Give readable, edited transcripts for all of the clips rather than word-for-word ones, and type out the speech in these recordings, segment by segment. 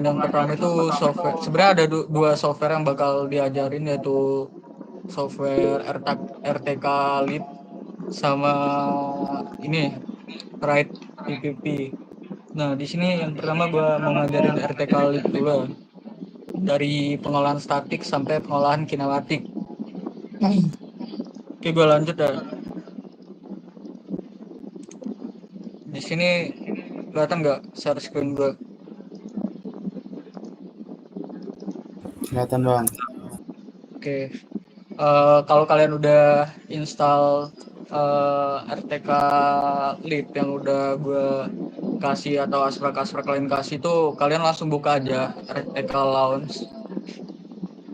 Yang pertama itu software. Sebenarnya ada dua software yang bakal diajarin, yaitu software RTK Lead sama ini Write PPP. Nah, di sini yang pertama gue mau ngajarin RTK Lead dulu ya. Dari pengolahan statik sampai pengolahan kinematik. Oke, gue lanjut ya. Di sini kelihatan nggak share screen gue? Kelihatan bang. Oke. Kalau kalian udah install RTK Lib yang udah gue kasih atau asrak-asrak kalian kasih itu, kalian langsung buka aja RTK Launch.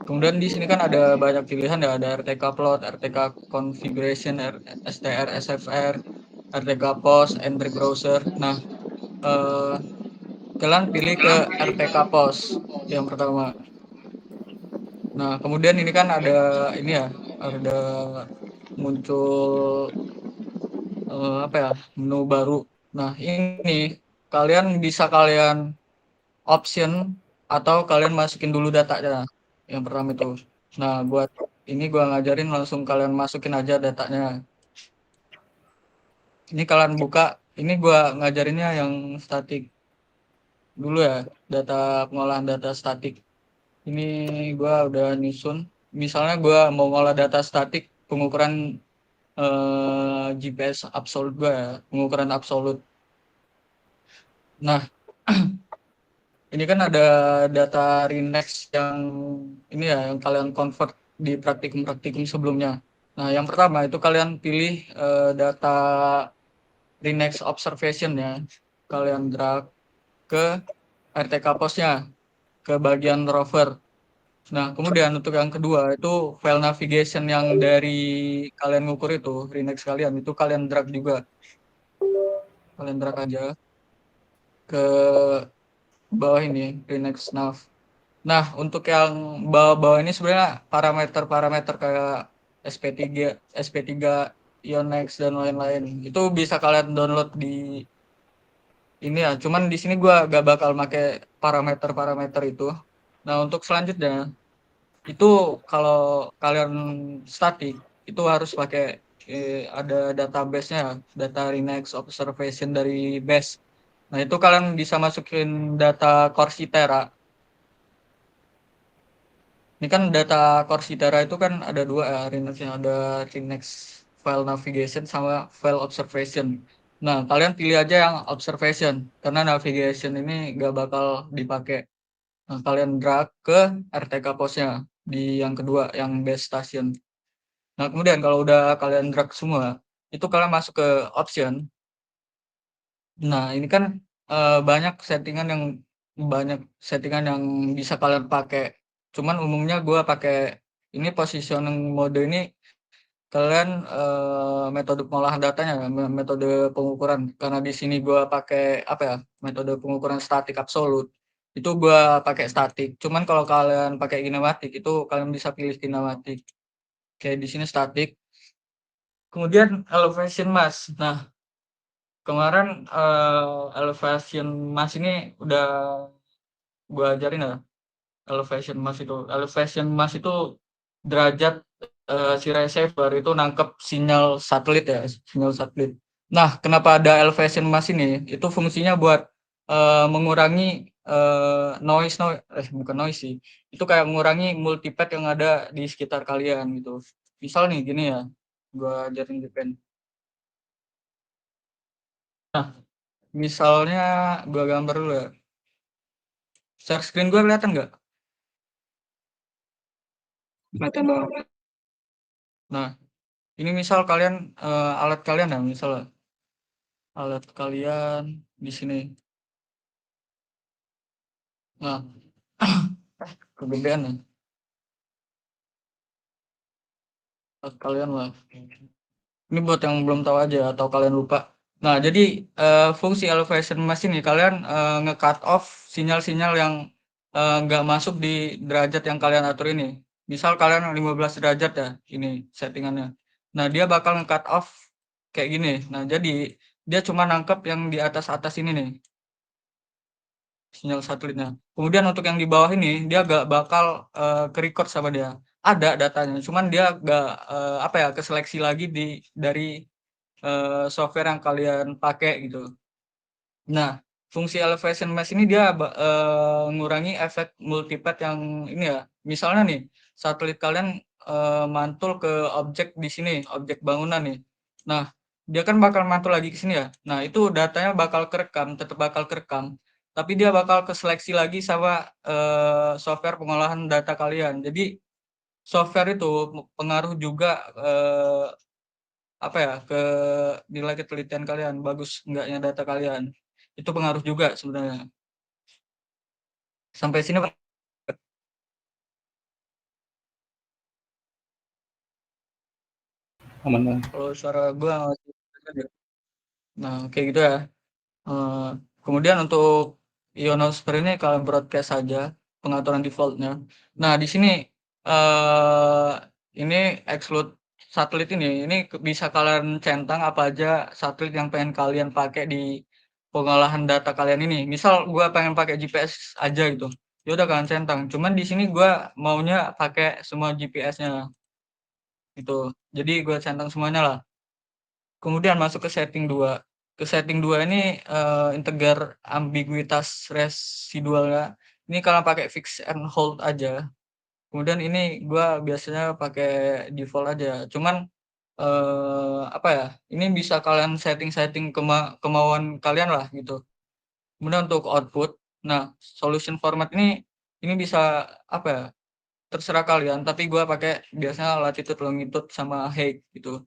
Kemudian di sini kan ada banyak pilihan ya, ada RTK Plot, RTK Configuration, STR, SFR, RTK Post, Entry Browser. Nah, eh, kalian pilih ke RTK Post yang pertama. Nah, kemudian ini kan ada ini ya, ada muncul apa ya, menu baru. Nah, ini kalian bisa option atau kalian masukin dulu datanya yang pertama itu. Nah, buat ini gua ngajarin langsung kalian masukin aja datanya. Ini kalian buka, ini gua ngajarinnya yang statik dulu ya, data pengolahan data statik. Ini gua udah nyusun. Misalnya gua mau ngolah data statik pengukuran GPS absolut gua ya, pengukuran absolut. Nah, ini kan ada data Rinex yang ini ya, yang kalian convert di praktikum-praktikum sebelumnya. Nah, yang pertama itu kalian pilih data Rinex observation ya. Kalian drag ke RTK postnya, ke bagian rover. Nah, kemudian untuk yang kedua itu file navigation yang dari kalian ngukur itu, Rinex kalian, itu kalian drag juga. Kalian drag aja ke bawah ini, Rinex nav. Nah, untuk yang bawah-bawah ini sebenarnya parameter-parameter kayak SP3, SP3, Yonex dan lain-lain. Itu bisa kalian download di ini ya. Cuman di sini gua gak bakal pakai parameter-parameter itu. Nah, untuk selanjutnya itu kalau kalian statik itu harus pakai ada database-nya, data Rinex observation dari base. Nah, itu kalian bisa masukin data Corsitera. Ini kan data Corsitera itu kan ada dua ya, Rinex-nya. Ada Rinex file navigation sama file observation. Nah, kalian pilih aja yang observation, karena navigation ini nggak bakal dipakai. Nah, kalian drag ke RTK post-nya di yang kedua, yang base station. Nah, kemudian kalau udah kalian drag semua, itu kalian masuk ke option. Nah, ini kan banyak settingan yang bisa kalian pakai. Cuman umumnya gue pakai ini positioning mode ini, kalian metode pengolahan datanya, metode pengukuran. Karena di sini gue pakai apa ya, metode pengukuran statik absolut. Itu gue pakai statik. Cuman kalau kalian pakai kinematik itu kalian bisa pilih kinematik. Kayak di sini statik. Kemudian elevation mass. Nah, kemarin elevation mass ini udah gue ajarin ya. Elevation mass itu derajat si receiver itu nangkep sinyal satelit. Nah, kenapa ada elevation mass ini? Itu fungsinya buat mengurangi bukan noise sih. Itu kayak mengurangi multipath yang ada di sekitar kalian gitu. Misal nih gini ya, gua ajarin di pen. Nah, misalnya gua gambar dulu ya. Share screen gua kelihatan nggak? Kelihatan bang. Nah, ini misal kalian alat kalian ya, misal alat kalian di sini. Nah, kegedean ya, alat kalian lah. Ini buat yang belum tahu aja atau kalian lupa. Nah, jadi fungsi elevation mask ini kalian nge-cut off sinyal-sinyal yang nggak masuk di derajat yang kalian atur ini. Misal kalian 15 derajat ya, ini settingannya. Nah, dia bakal nge-cut off kayak gini. Nah, jadi dia cuma nangkep yang di atas-atas ini nih. sinyal satelitnya. Kemudian untuk yang di bawah ini dia gak bakal ke-record sama dia. Ada datanya, cuman dia gak apa ya, keseleksi lagi dari software yang kalian pakai gitu. Nah, fungsi elevation mesh ini dia ngurangi efek multipath yang ini ya. Misalnya nih, satelit kalian mantul ke objek di sini, objek bangunan nih. Nah, dia kan bakal mantul lagi ke sini ya. Nah, itu datanya bakal kerekam, tetap bakal kerekam. Tapi dia bakal keseleksi lagi sama software pengolahan data kalian. Jadi software itu pengaruh juga apa ya, ke nilai ketelitian kalian, bagus enggaknya data kalian. Itu pengaruh juga sebenarnya. Sampai sini Pak. Aman bang. Kalau suara gua masih ada. Nah, kayak gitu ya. Eh, Kemudian untuk ionosphere ini kalian broadcast saja pengaturan defaultnya. Nah, di sini eh ini exclude satelit ini bisa kalian centang apa aja satelit yang pengen kalian pakai di pengolahan data kalian ini. Misal gua pengen pakai GPS aja gitu. Ya udah kalian centang. Cuman di sini gua maunya pakai semua GPS-nya gitu. Jadi gua centang semuanya lah. Kemudian masuk ke setting 2. Ke setting 2 ini integer ambiguitas residualnya. Ini kalian pakai fix and hold aja. Kemudian ini gua biasanya pakai default aja. Cuman apa ya? Ini bisa kalian setting-setting kemauan kalian lah gitu. Kemudian untuk output, nah solution format ini bisa apa ya? Terserah kalian, tapi gua pakai biasanya latitude, longitude sama height gitu.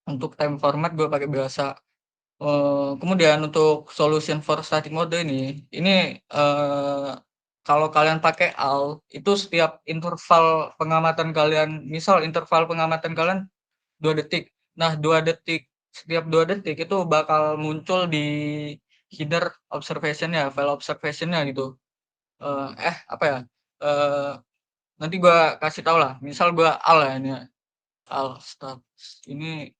Untuk time format gua pakai biasa. Kemudian untuk solution for static mode ini kalau kalian pakai AL itu setiap interval pengamatan kalian, misal interval pengamatan kalian 2 detik. Nah, 2 detik, setiap 2 detik itu bakal muncul di header observation-nya, file observation-nya gitu. Apa ya? Eh, Nanti gua kasih tahu lah. Misal gua AL ya ini ya, AL start. Ini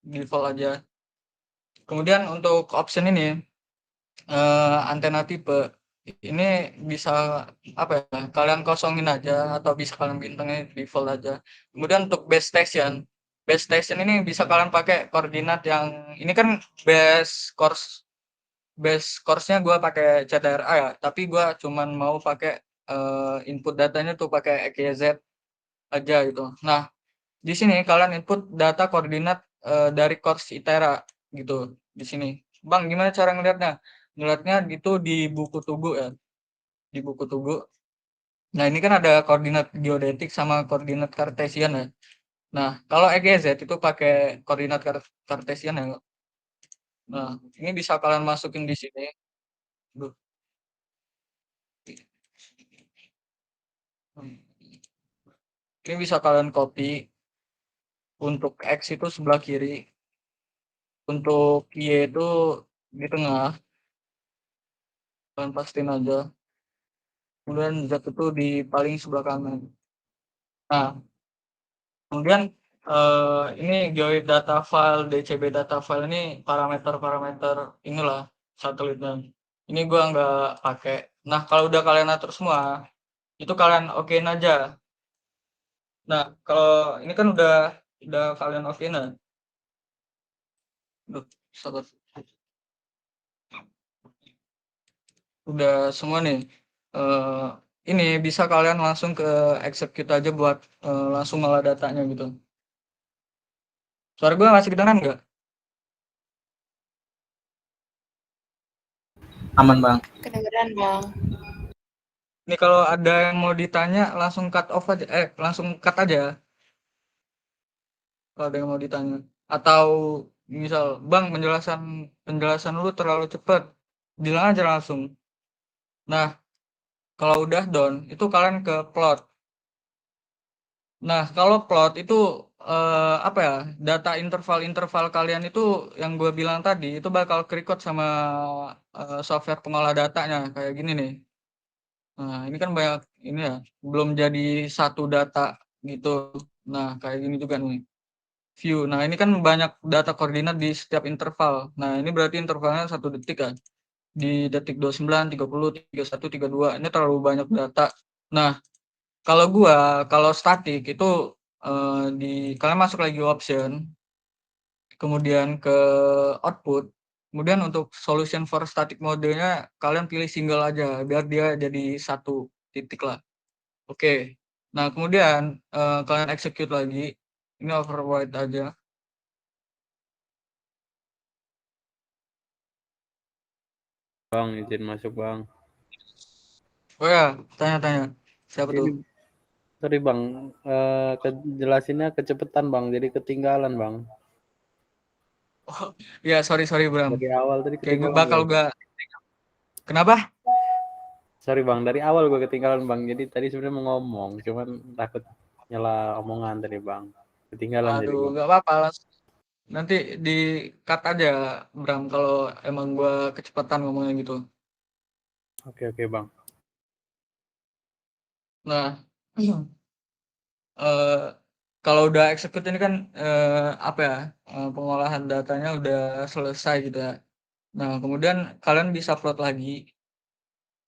default aja. Kemudian untuk option ini antena tipe ini bisa apa ya, kalian kosongin aja atau bisa kalian bintangin default aja. Kemudian untuk base station ini bisa kalian pakai koordinat yang ini kan base course-nya gua pakai CTRA ya, tapi gua cuman mau pakai input datanya tuh pakai EKZ aja gitu. Nah, di sini kalian input data koordinat dari course ITERA gitu di sini. Bang, gimana cara ngelihatnya? Ngelihatnya itu di buku Tugu ya, di buku Tugu. Nah, ini kan ada koordinat geodetik sama koordinat kartesian ya. Nah, kalau EGZ itu pakai koordinat kartesian ya. Nah, ini bisa kalian masukin di sini. Duh, ini bisa kalian copy. Untuk X itu sebelah kiri, untuk Y itu di tengah, kalian pastiin aja. Kemudian Z itu di paling sebelah kanan. Nah, kemudian ini geoid data file, DCB data file ini parameter-parameter inilah satelitnya. Ini gua nggak pakai. Nah, kalau udah kalian atur semua, itu kalian okein aja. Nah, kalau ini kan udah kalian okein ya. Duh, sabar. Udah semua nih. Eh ini bisa kalian langsung ke execute aja buat langsung ngolah datanya gitu. Suara gue masih kedengeran nggak? Aman bang. Kedengeran bang. Ini kalau ada yang mau ditanya langsung cut off aja, langsung cut aja kalau ada yang mau ditanya. Atau misal, Bang penjelasan penjelasan lu terlalu cepat, bilang aja langsung. Nah, kalau udah done, itu kalian ke plot. Nah, kalau plot itu apa ya? Data interval-interval kalian itu yang gue bilang tadi itu bakal ke-record sama software pengolah datanya kayak gini nih. Nah, ini kan banyak ini ya, belum jadi satu data gitu. Nah, kayak gini juga nih. View. Nah, ini kan banyak data koordinat di setiap interval. Nah, ini berarti intervalnya 1 detik kan. di detik 29, 30, 31, 32. Ini terlalu banyak data. Nah, kalau statik itu kalian masuk lagi option, kemudian ke output, kemudian untuk solution for static mode-nya kalian pilih single aja biar dia jadi satu titik lah. Oke. Nah, kemudian kalian execute lagi. Ini override aja. Bang, izin masuk bang. Oh ya, tanya-tanya. Siapa tuh? Ini sorry bang, jelasinnya kecepatan bang, jadi ketinggalan bang. Oh, ya sorry Bram. Dari awal tadi Kayak gue ketinggalan bakal gue. gak. Kenapa? Sorry bang, dari awal gue ketinggalan bang. Jadi tadi sebenarnya mau ngomong, cuman takut nyala omongan tadi bang. Ketinggalan jadi Aduh, bang. nggak apa-apa. Nanti di cut aja, Bram, kalau emang gue kecepatan ngomongnya gitu. Oke oke bang. Nah, eh, kalau udah execute ini kan apa ya, pengolahan datanya udah selesai gitu ya. Nah, kemudian kalian bisa plot lagi.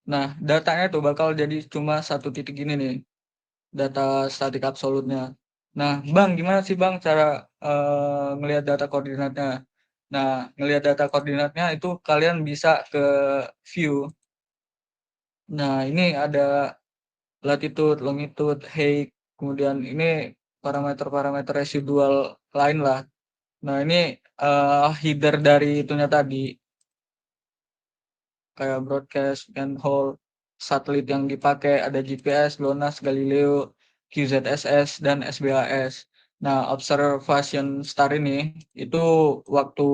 Nah, datanya tuh bakal jadi cuma satu titik ini nih, data statik absolutnya. Nah, Bang, gimana sih Bang cara ngelihat data koordinatnya? Nah, ngelihat data koordinatnya itu kalian bisa ke view. Nah, ini ada latitude, longitude, height, kemudian ini parameter-parameter residual lain lah. Nah, ini header dari itunya tadi, kayak broadcast and hold, satelit yang dipakai ada GPS, GLONASS, Galileo, QZSS, dan SBAS. Nah, observation star ini itu waktu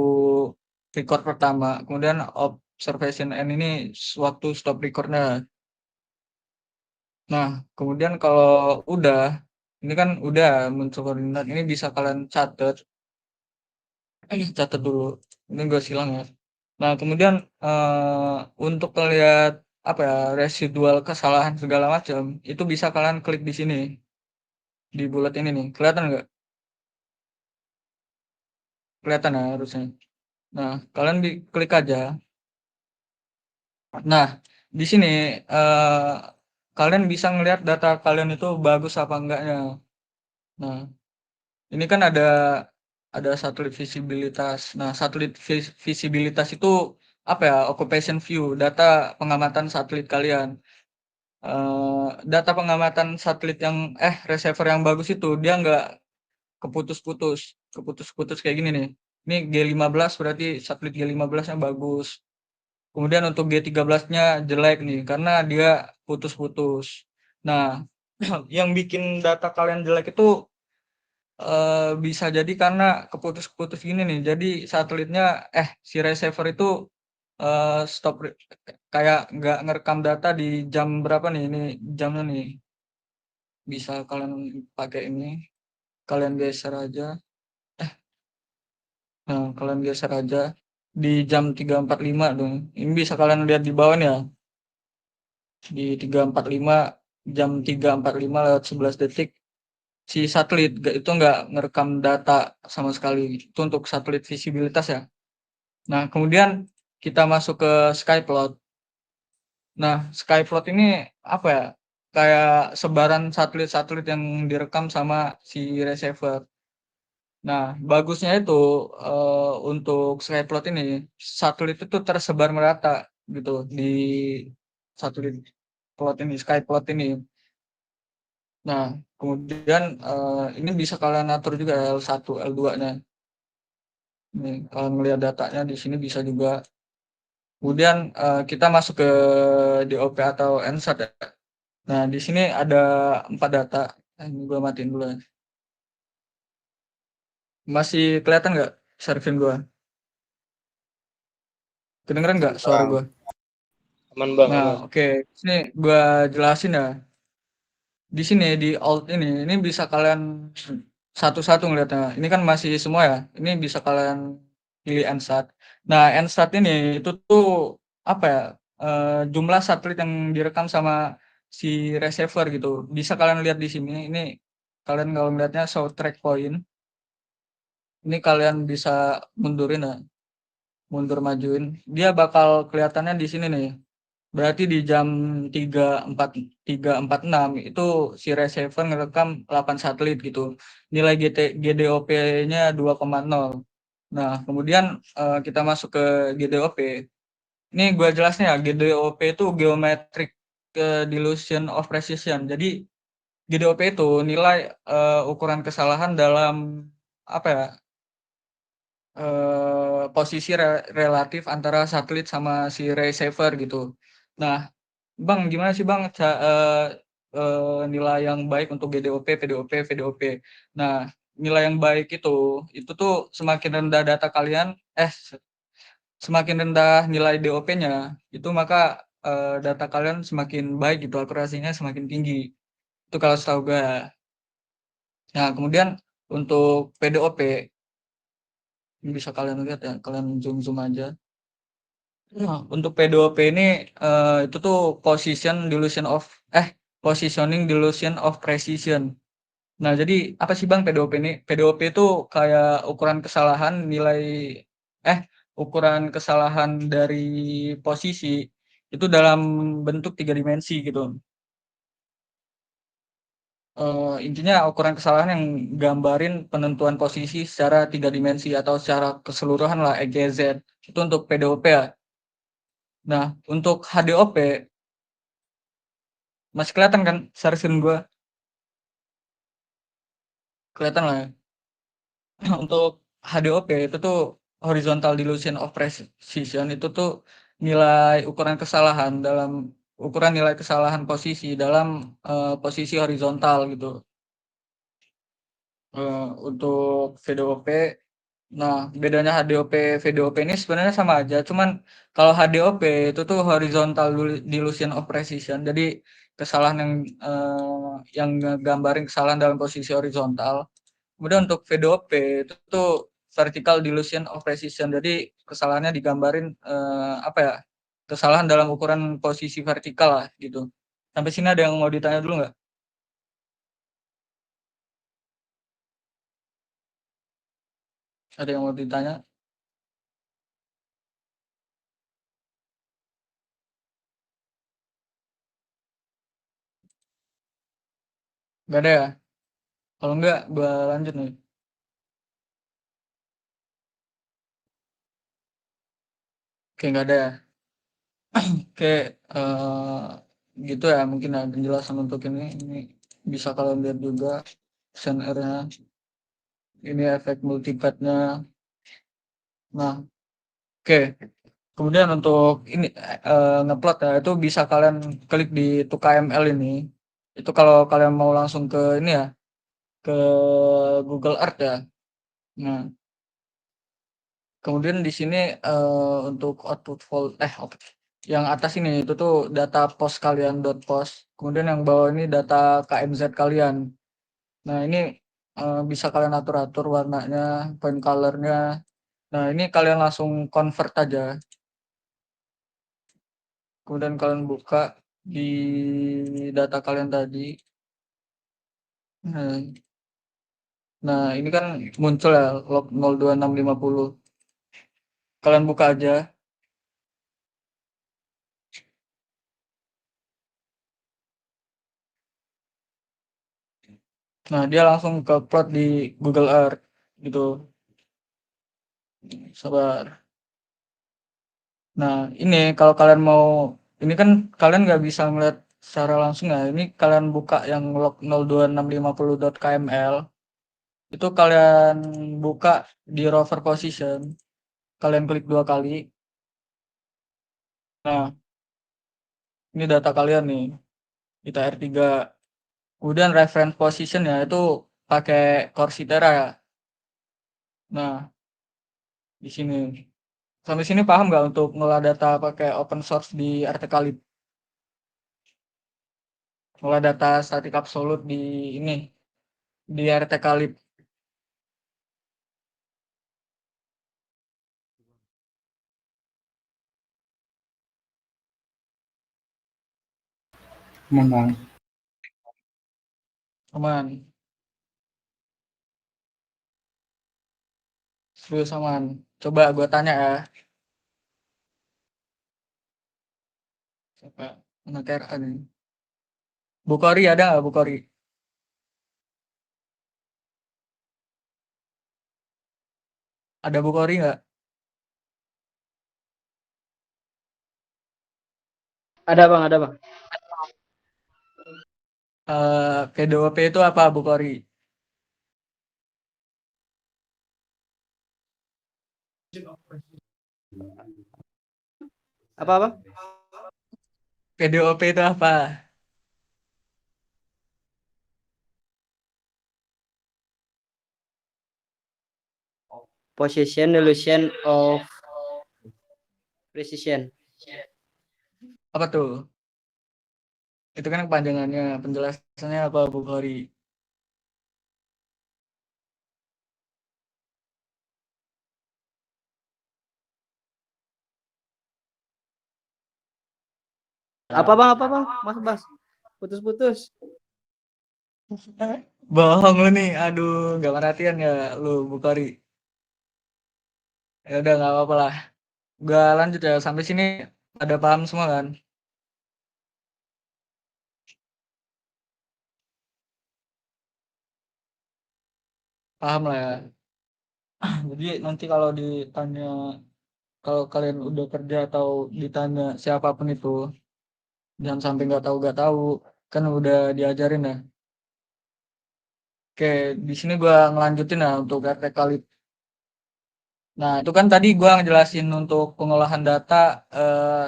record pertama, kemudian observation end ini waktu stop recordnya. Nah, kemudian kalau udah, ini kan udah muncul koordinat, ini bisa kalian catat dulu. Ini gue silang ya. Nah, kemudian untuk melihat apa ya, residual kesalahan segala macam, itu bisa kalian klik di sini, di bulat ini nih. Kelihatan nggak? Kelihatan ya harusnya. Nah, kalian klik aja. Nah, di sini eh, kalian bisa ngelihat data kalian itu bagus apa enggaknya. Nah, ini kan ada satelit visibilitas. Nah, satelit visibilitas itu apa ya? Occupation view, data pengamatan satelit kalian. Data pengamatan satelit yang receiver yang bagus itu dia nggak keputus-putus, keputus-putus kayak gini nih. Ini G15 berarti satelit G15-nya bagus. Kemudian untuk G13-nya jelek nih karena dia putus-putus. Nah, yang bikin data kalian jelek itu bisa jadi karena keputus-putus gini nih. Jadi satelitnya si receiver itu stop kayak nggak ngerekam data di jam berapa nih ini jamnya nih. Bisa kalian pakai ini, kalian geser aja. Nah, kalian geser aja di jam 3.45 dong. Ini bisa kalian lihat di bawah nih ya. Di 3.45 jam 3.45 lewat 11 detik si satelit itu nggak ngerekam data sama sekali. Itu untuk satelit visibilitas ya. Nah, kemudian kita masuk ke Skyplot. Nah, Skyplot ini apa ya? Kayak sebaran satelit-satelit yang direkam sama si receiver. Nah, bagusnya itu untuk Skyplot ini satelit itu tersebar merata gitu di satelit plot ini, Skyplot ini. Nah, kemudian ini bisa kalian atur juga L1, L2-nya. Nih, kalau melihat datanya di sini bisa juga. Kemudian kita masuk ke DOP atau NSAT ya. Nah, di sini ada 4 data. Ini gue matiin dulu ya. Masih kelihatan nggak screen gue? Kedengeran nggak suara Bang, gue? aman bang, Nah, aman. oke. Sini gue jelasin ya. Di sini di alt ini bisa kalian satu-satu ngeliatnya. Ini kan masih semua ya. Ini bisa kalian pilih NSAT. Nah, NSAT ini itu tuh apa ya? Jumlah satelit yang direkam sama si receiver gitu. Bisa kalian lihat di sini. Ini kalian kalau melihatnya show track point. Ini kalian bisa mundurin ya. mundur majuin, dia bakal kelihatannya di sini nih. Berarti di jam 3.46 itu si receiver ngerekam 8 satelit gitu. Nilai GDOP-nya 2,0. Nah, kemudian kita masuk ke GDOP. Ini gue jelasin ya, GDOP itu Geometric Dilution of Precision. Jadi GDOP itu nilai ukuran kesalahan dalam apa ya? Posisi relatif antara satelit sama si receiver gitu. Nah, Bang, gimana sih Bang nilai yang baik untuk GDOP, PDOP, VDOP? Nah, nilai yang baik itu tuh semakin rendah data kalian, semakin rendah nilai DOP-nya, itu maka data kalian semakin baik gitu, akurasinya semakin tinggi. Itu kalau setahu gue. Nah, kemudian untuk PDOP, ini bisa kalian lihat ya, kalian zoom-zoom aja. Nah, untuk P2P ini itu tuh positioning delusion of precision. Nah, jadi apa sih Bang P2P ini? P2P itu kayak eh ukuran kesalahan dari posisi itu dalam bentuk tiga dimensi gitu. Intinya ukuran kesalahan yang gambarin penentuan posisi secara tiga dimensi atau secara keseluruhan lah EGZ. Itu untuk P2P ya. Nah, untuk HDOP masih kelihatan kan screen gua? Kelihatan lah ya. Untuk HDOP itu tuh horizontal dilution of precision itu tuh ukuran nilai kesalahan posisi dalam posisi horizontal gitu. Untuk VDOP, nah bedanya HDOP VDOP ini sebenarnya sama aja, cuman kalau HDOP itu tuh horizontal dilution of precision, jadi kesalahan yang gambarin kesalahan dalam posisi horizontal. Kemudian untuk VDOP itu tuh vertical dilution of precision. Jadi kesalahannya digambarin apa ya? Kesalahan dalam ukuran posisi vertikal lah gitu. Sampai sini ada yang mau ditanya dulu nggak? Ada yang mau ditanya? Nggak ada ya? Kalau nggak, gua lanjut nih. Oke, nggak ada ya? Oke, gitu ya mungkin ya penjelasan untuk ini bisa kalian lihat juga scenario-nya. Ini efek multipath-nya. Nah, oke. Kemudian untuk ini ngeplot ya itu bisa kalian klik di 2KML ini. Itu kalau kalian mau langsung ke ini ya, ke Google Earth ya. Nah, kemudian di sini untuk yang atas ini itu tuh data post kalian .post. Kemudian yang bawah ini data KMZ kalian. Nah, ini bisa kalian atur-atur warnanya, point color-nya. Nah, ini kalian langsung convert aja. Kemudian kalian buka di data kalian tadi. Nah, ini kan muncul ya log 02650. Kalian buka aja. Nah, dia langsung ke plot di Google Earth gitu. Sabar. Nah, ini kalau kalian mau ini kan kalian nggak bisa ngeliat secara langsung ya. Ini kalian buka yang log 02650.kml. Itu kalian buka di rover position. Kalian klik dua kali. Nah, ini data kalian nih. Kita R3. Kemudian reference position ya itu pakai Coursera ya. Nah, di sini. Sampai sini paham nggak untuk ngolah data pakai open source di Articulate? Ngolah data static absolute ini di Articulate. Memang. Aman. Serius aman. Coba gue tanya ya. Siapa? Anak RA nih. Bukhari ada nggak Bukhari? Ada Bukhari nggak? Ada bang. PDOP itu apa Bukhari? Apa? PDOP itu apa? Position Illusion of Precision. Apa tuh? Itu kan kepanjangannya, penjelasannya apa Bukhari? Apa bang? Mas, putus-putus. Bohong lu nih, aduh, nggak perhatian ya lu Bukhari. Ya udah nggak apa-apa lah. Gua lanjut ya sampai sini ada paham semua kan? Paham lah ya. Jadi nanti kalau ditanya kalau kalian udah kerja atau ditanya siapapun itu, jangan sampai nggak tahu, kan udah diajarin ya. Oke, di sini gua ngelanjutin ya untuk RT kali. Nah, itu kan tadi gua ngejelasin untuk pengolahan data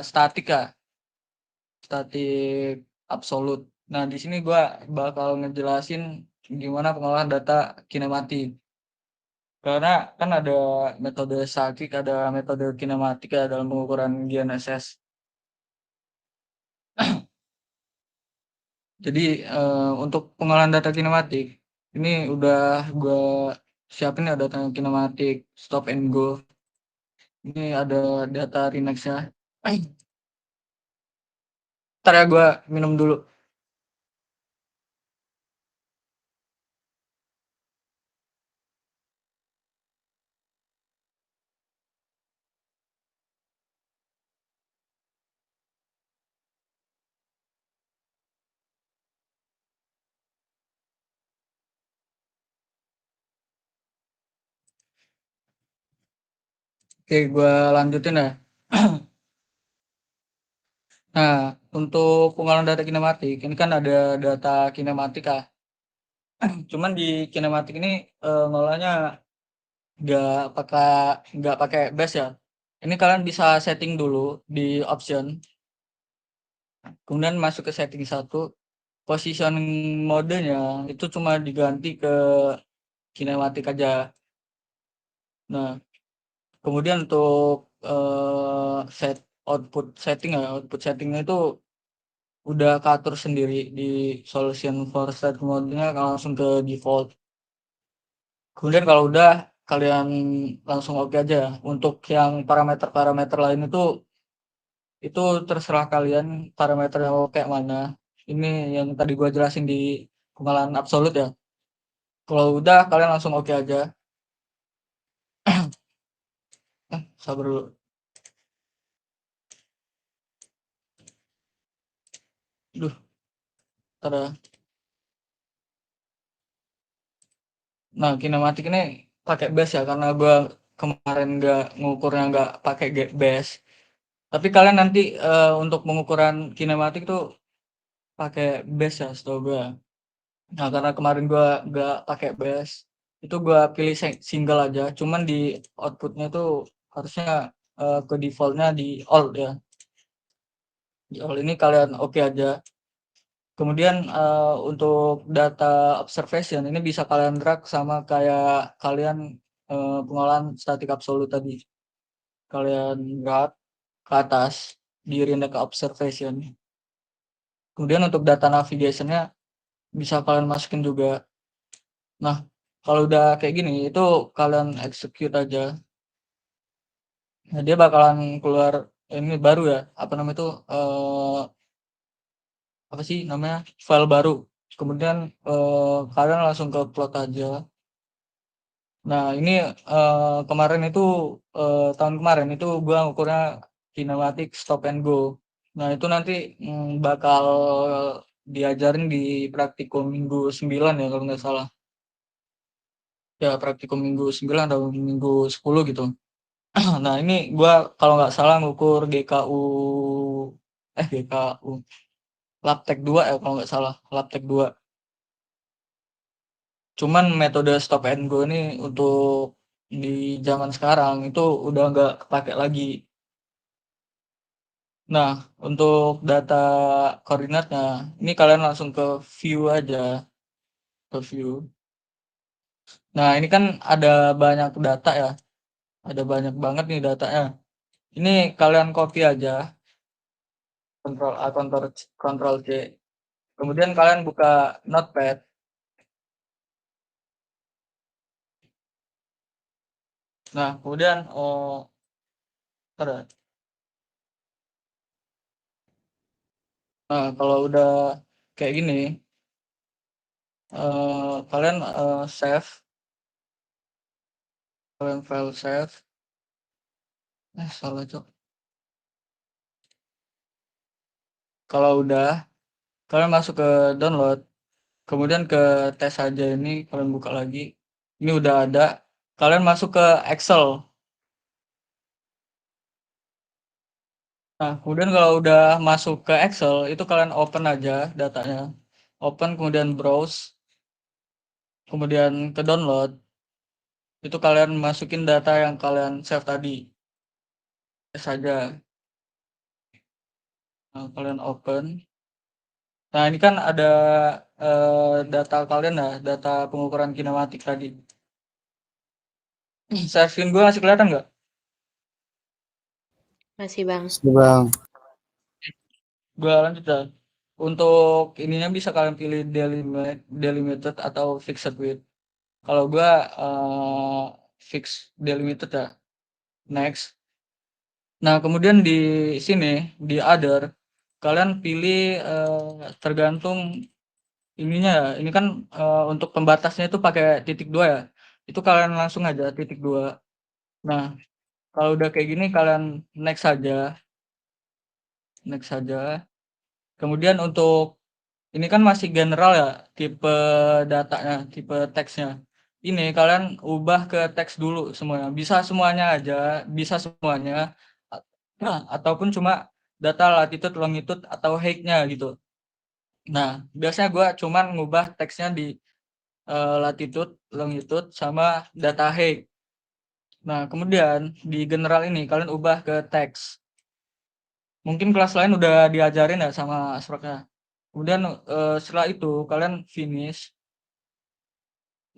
statik ya, statik absolut. Nah, di sini gua bakal ngejelasin gimana pengolahan data kinematik. Karena kan ada metode statik, ada metode kinematik ya dalam pengukuran GNSS. Jadi untuk pengolahan data kinematik ini udah gua siapin ya data kinematik stop and go. Ini ada data Remax-nya. Ntar ya gua minum dulu. Oke, gua lanjutin ya. Nah, untuk pengolahan data kinematik, ini kan ada data kinematika. Cuman di kinematik ini ngolahnya nggak pakai nggak pakai bash ya. Ini kalian bisa setting dulu di option, kemudian masuk ke setting satu, positioning modenya itu cuma diganti ke kinematik aja. Nah, kemudian untuk set output settingnya itu udah keatur sendiri di solution for state mode-nya langsung ke default. Kemudian kalau udah kalian langsung oke aja. Untuk yang parameter-parameter lain itu terserah kalian parameter yang mau kayak mana. Ini yang tadi gua jelasin di pengolahan absolut ya. Kalau udah kalian langsung oke aja. Sabar dulu. Duh, ntar ya. Nah, kinematik ini pakai bash ya karena gua kemarin ngukurnya nggak pakai bash. Tapi kalian nanti untuk pengukuran kinematik tuh pakai bash ya setahu gua. Nah, karena kemarin gua nggak pakai bash, itu gua pilih single aja. Cuman di outputnya tuh harusnya ke defaultnya di all ya. Di all ini kalian oke aja. Kemudian untuk data observation ini bisa kalian drag sama kayak kalian pengolahan statik absolut tadi. Kalian drag ke atas di Renderer observation. Kemudian untuk data navigation-nya bisa kalian masukin juga. Nah, kalau udah kayak gini itu kalian execute aja. Nah, dia bakalan keluar ini baru ya, apa namanya itu apa sih namanya? File baru. Kemudian kalian langsung ke plot aja. Nah, ini kemarin itu tahun kemarin itu gua ngukurnya kinematik stop and go. Nah, itu nanti bakal diajarin di praktikum minggu 9 ya kalau nggak salah. Ya, praktikum minggu 9 atau minggu 10 gitu. Nah, ini gua kalau nggak salah ngukur GKU Labtek 2 ya kalau nggak salah, Labtek 2. Cuman metode stop and go ini untuk di zaman sekarang itu udah nggak kepake lagi. Nah, untuk data koordinatnya, ini kalian langsung ke view aja, ke view. Nah, ini kan ada banyak data ya, ada banyak banget nih datanya. Ini kalian copy aja, Ctrl A, Ctrl C. Kemudian kalian buka Notepad. Nah, kemudian ntar ya. Nah, kalau udah kayak gini, kalian save, kalian file save. Salah cok. Kalau udah, kalian masuk ke download, kemudian ke tes aja ini, kalian buka lagi. Ini udah ada. Kalian masuk ke Excel. Nah, kemudian kalau udah masuk ke Excel, itu kalian open aja datanya. Open, kemudian browse, kemudian ke download. Itu kalian masukin data yang kalian save tadi. Tes aja. Nah, kalian open. Nah, ini kan ada data kalian ya, data pengukuran kinematik tadi. Share screen gue masih kelihatan nggak? Masih Bang. Bang. Gue lanjut ya. Untuk ininya bisa kalian pilih delimited atau fixed width. Kalau gue fix delimited ya. Next. Nah, kemudian di sini, di other, kalian pilih tergantung ininya ya. Ini kan untuk pembatasnya itu pakai titik 2 ya. Itu kalian langsung aja titik 2. Nah, kalau udah kayak gini kalian next saja. Next saja. Kemudian untuk ini kan masih general ya, tipe datanya, tipe teksnya. Ini kalian ubah ke teks dulu semuanya. Bisa semuanya aja, bisa semuanya. Ataupun cuma data latitude, longitude, atau height-nya gitu. Nah, biasanya gue cuman ngubah teksnya di latitude, longitude, sama data height. Nah, kemudian di general ini kalian ubah ke teks. Mungkin kelas lain udah diajarin ya sama Asproknya. Kemudian setelah itu kalian finish.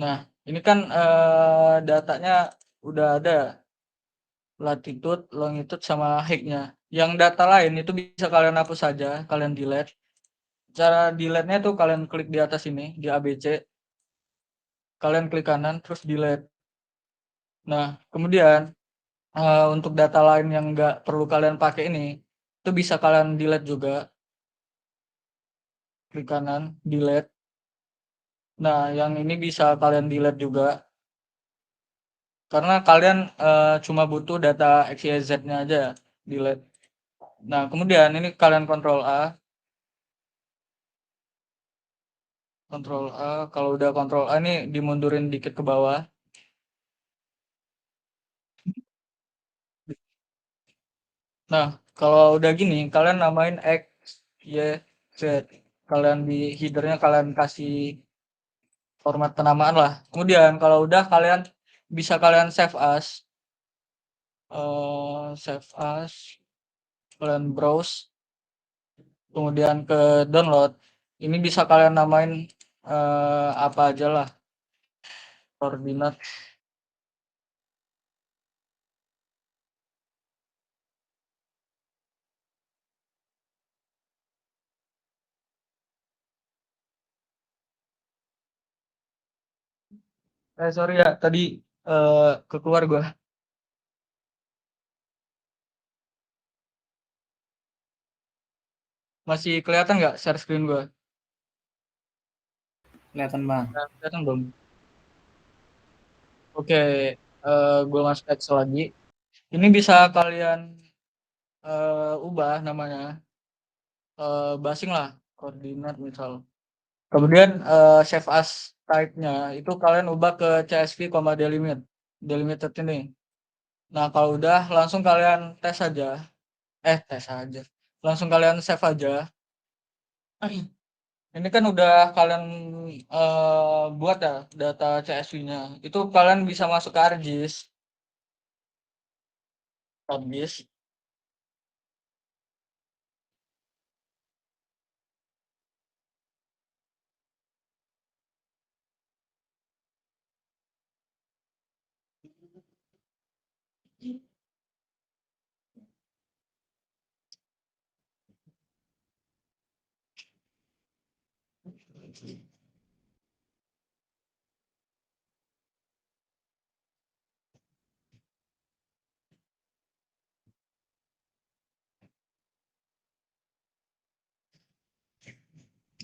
Nah, ini kan datanya udah ada latitude, longitude, sama height-nya. Yang data lain itu bisa kalian hapus saja, kalian delete. Cara delete-nya tuh kalian klik di atas ini, di ABC. Kalian klik kanan, terus delete. Nah, kemudian untuk data lain yang nggak perlu kalian pakai ini, itu bisa kalian delete juga. Klik kanan, delete. Nah, yang ini bisa kalian delete juga. Karena kalian cuma butuh data XYZ-nya aja, delete. Nah, kemudian ini kalian Ctrl A. Ctrl A, kalau udah Ctrl A ini dimundurin dikit ke bawah. Nah, kalau udah gini, kalian namain X, Y, Z. Kalian di header-nya kalian kasih format penamaan lah. Kemudian kalau udah kalian bisa kalian save as. Save as. Kalian browse. Kemudian ke download. Ini bisa kalian namain apa aja lah. Koordinat. Sorry ya, tadi keluar gua. Masih kelihatan nggak share screen gua? Kelihatan Bang. Nah, kelihatan belum? Oke, gua masuk Excel lagi. Ini bisa kalian ubah namanya. basing lah, koordinat misal. Kemudian save as type-nya itu kalian ubah ke CSV, delimited ini. Nah, kalau udah langsung kalian tes aja. Tes aja. Langsung kalian save aja. Ini kan udah kalian buat ya data CSV-nya. Itu kalian bisa masuk ke ArcGIS. ArcGIS.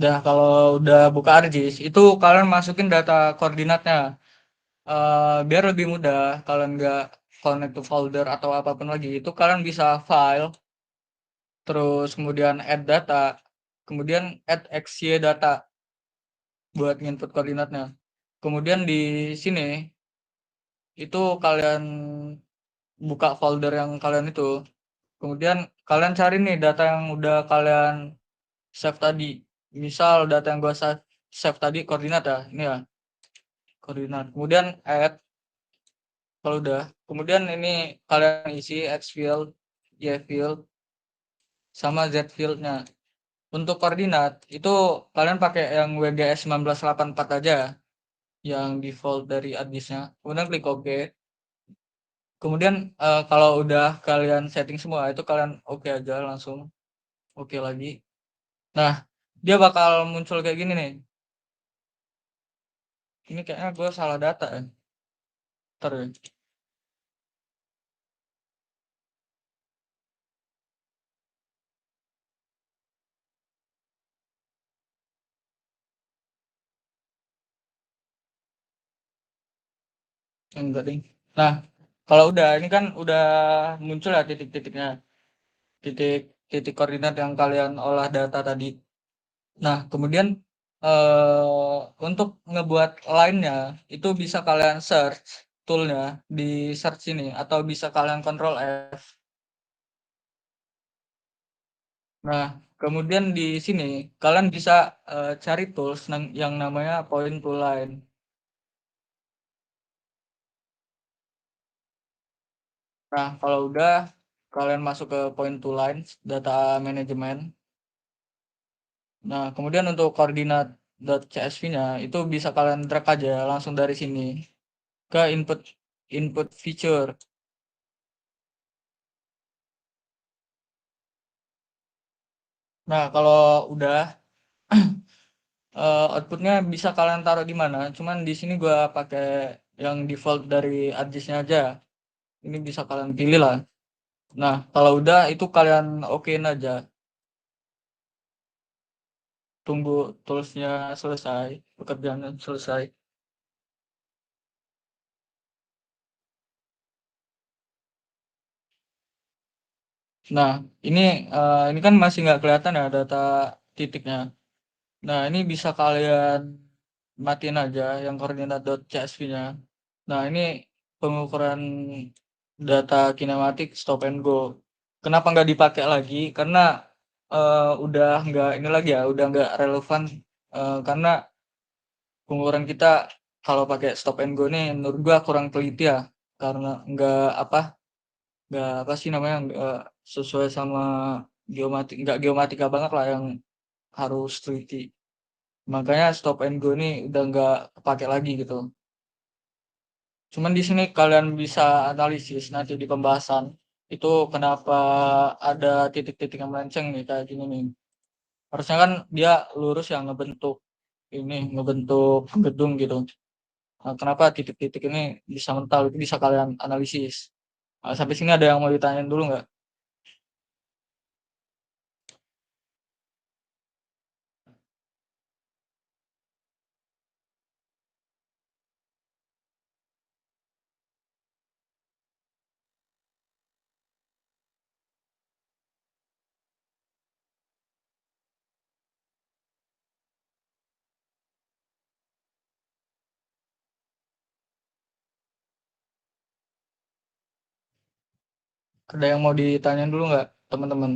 Nah, kalau udah buka ArcGIS, itu kalian masukin data koordinatnya. Biar lebih mudah, kalian nggak connect to folder atau apapun lagi, itu kalian bisa file, terus kemudian add data, kemudian add XY data buat input koordinatnya. Kemudian di sini, itu kalian buka folder yang kalian itu, kemudian kalian cari nih data yang udah kalian save tadi. Misal data yang gua save tadi koordinat ya, ini ya, koordinat. Kemudian add, kalau udah, kemudian ini kalian isi X field, Y field, sama Z field-nya. Untuk koordinat, itu kalian pakai yang WGS 1984 aja, yang default dari ArcGIS-nya. Kemudian klik OK. Kemudian kalau udah kalian setting semua, itu kalian OK aja, langsung OK lagi. Nah, dia bakal muncul kayak gini nih. Ini kayaknya gue salah data ya. Ntar ya. Enggak ding. Nah, kalau udah, ini kan udah muncul ya titik-titiknya. Titik koordinat yang kalian olah data tadi. Nah, kemudian untuk ngebuat lainnya, itu bisa kalian search toolnya di search ini, atau bisa kalian Control F. Nah, kemudian di sini kalian bisa cari tools yang namanya point to line. Nah, kalau udah kalian masuk ke point to line data management. Nah, kemudian untuk koordinat .csv-nya itu bisa kalian drag aja langsung dari sini ke input input feature. Nah, kalau udah outputnya bisa kalian taruh di mana. Cuman di sini gua pakai yang default dari ArcGIS-nya aja. Ini bisa kalian pilih lah. Nah, kalau udah itu kalian okein aja. Tunggu toolsnya selesai, pekerjaannya selesai. Nah, ini kan masih nggak kelihatan ya data titiknya. Nah, ini bisa kalian matiin aja yang koordinat.csv-nya. Nah, ini pengukuran data kinematik stop and go. Kenapa nggak dipakai lagi? Karena udah nggak ini lagi ya, udah nggak relevan, karena pengukuran kita kalau pakai stop and go nih menurut gua kurang teliti ya, karena nggak apa sih namanya, nggak sesuai sama nggak geomatika banget lah yang harus teliti. Makanya stop and go ini udah nggak kepake lagi gitu. Cuman di sini kalian bisa analisis nanti di pembahasan itu kenapa ada titik-titik yang melenceng nih kayak gini nih. Harusnya kan dia lurus yang ngebentuk gedung gitu. Nah, kenapa titik-titik ini bisa mental, itu bisa kalian analisis. Nah, sampai sini ada yang mau ditanyain dulu nggak? Ada yang mau ditanyain dulu nggak, teman-teman?